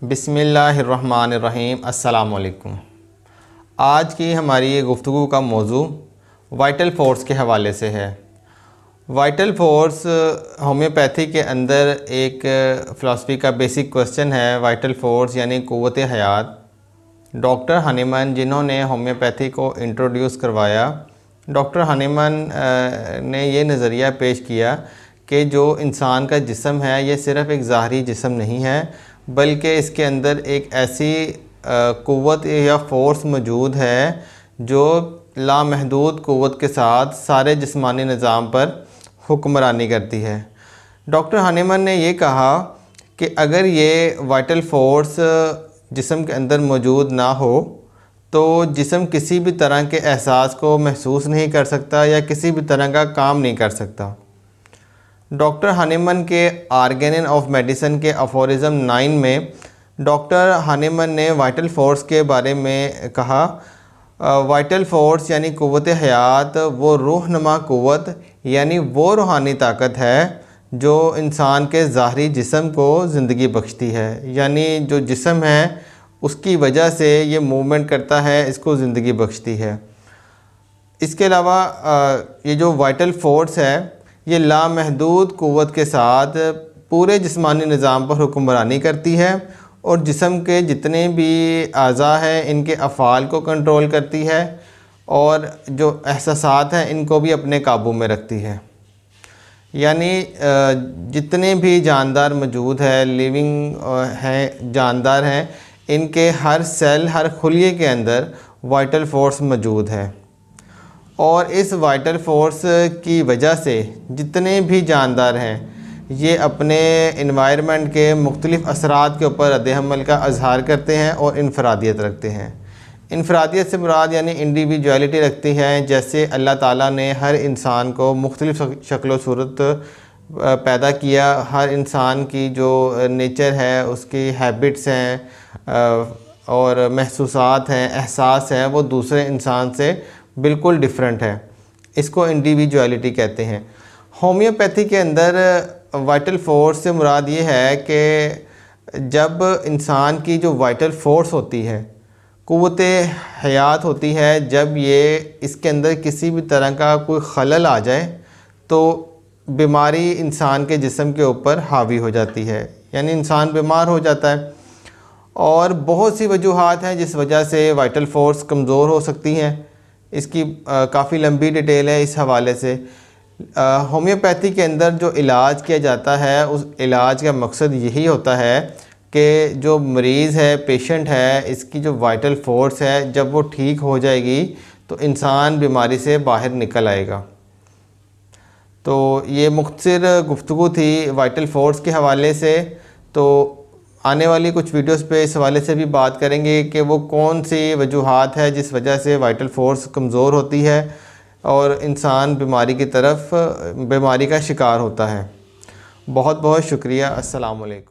बिस्मिल्लाहिर्रहमानिर्रहीम। अस्सलाम वालेकुम। आज की हमारी ये गुफ्तगू का मौजू वाइटल फोर्स के हवाले से है। वाइटल फोर्स होम्योपैथी के अंदर एक फ़िलासफ़ी का बेसिक क्वेश्चन है। वाइटल फोर्स यानी क़ुव्वत हयात। डॉक्टर हनीमन जिन्होंने होम्योपैथी को इंट्रोड्यूस करवाया, डॉक्टर हनीमन ने ये नज़रिया पेश किया कि जो इंसान का जिस्म है ये सिर्फ़ एक ज़ाहरी जिस्म नहीं है, बल्कि इसके अंदर एक ऐसी क़ुव्वत या फ़ोर्स मौजूद है जो लामहदूद क़ुव्वत के साथ सारे जिस्मानी निज़ाम पर हुक्मरानी करती है। डॉक्टर हनीमन ने ये कहा कि अगर ये वाइटल फ़ोर्स जिस्म के अंदर मौजूद ना हो तो जिस्म किसी भी तरह के एहसास को महसूस नहीं कर सकता या किसी भी तरह का काम नहीं कर सकता। डॉक्टर हनीमन के ऑर्गेन ऑफ मेडिसिन के अफोरिज़म 9 में डॉक्टर हनीमन ने वाइटल फोर्स के बारे में कहा, वाइटल फोर्स यानी क़ुव्वत हयात वो रूहनुमा क़ुव्वत यानी वो रूहानी ताकत है जो इंसान के ज़ाहरी जिस्म को ज़िंदगी बख्शती है। यानी जो जिस्म है उसकी वजह से ये मूवमेंट करता है, इसको ज़िंदगी बख्शती है। इसके अलावा ये जो वाइटल फोर्स है ये लामहदूद क़ुव्वत के साथ पूरे जिस्मानी निज़ाम पर हुक्मरानी करती है और जिस्म के जितने भी अज़ा हैं इनके अफ़ाल को कंट्रोल करती है और जो एहसासात हैं इनको भी अपने काबू में रखती है। यानी जितने भी जानदार मौजूद है, लिविंग हैं, जानदार हैं, इनके हर सेल, हर खुलिये के अंदर वाइटल फोर्स मौजूद है और इस वाइटल फोर्स की वजह से जितने भी जानदार हैं ये अपने इन्वायरमेंट के मुख्तलिफ़ असरात के ऊपर रद्द-ए-अमल का इज़हार करते हैं और इनफरादियत रखते हैं। इनफरादियत से मुराद यानी इंडिविजुअलिटी रखती हैं। जैसे अल्लाह ताला ने हर इंसान को मुख्तलिफ़ शक्ल व सूरत पैदा किया, हर इंसान की जो नेचर है, उसकी हैबिट्स हैं और महसूसात हैं, एहसास हैं, वो दूसरे इंसान से बिल्कुल डिफरेंट है। इसको इंडिविजुअलिटी कहते हैं। होम्योपैथी के अंदर वाइटल फोर्स से मुराद ये है कि जब इंसान की जो वाइटल फोर्स होती है, क़ुव्वत हयात होती है, जब ये इसके अंदर किसी भी तरह का कोई खलल आ जाए तो बीमारी इंसान के जिस्म के ऊपर हावी हो जाती है, यानी इंसान बीमार हो जाता है। और बहुत सी वजूहात हैं जिस वजह से वाइटल फोर्स कमज़ोर हो सकती हैं। इसकी काफ़ी लंबी डिटेल है इस हवाले से। होम्योपैथी के अंदर जो इलाज किया जाता है उस इलाज का मकसद यही होता है कि जो मरीज़ है, पेशेंट है, इसकी जो वाइटल फोर्स है जब वो ठीक हो जाएगी तो इंसान बीमारी से बाहर निकल आएगा। तो ये मुख्तसर गुफ्तगू थी वाइटल फोर्स के हवाले से। तो आने वाली कुछ वीडियोस पे इस हवाले से भी बात करेंगे कि वो कौन सी वजूहात है जिस वजह से वाइटल फोर्स कमज़ोर होती है और इंसान बीमारी का शिकार होता है। बहुत बहुत शुक्रिया। अस्सलाम वालेकुम।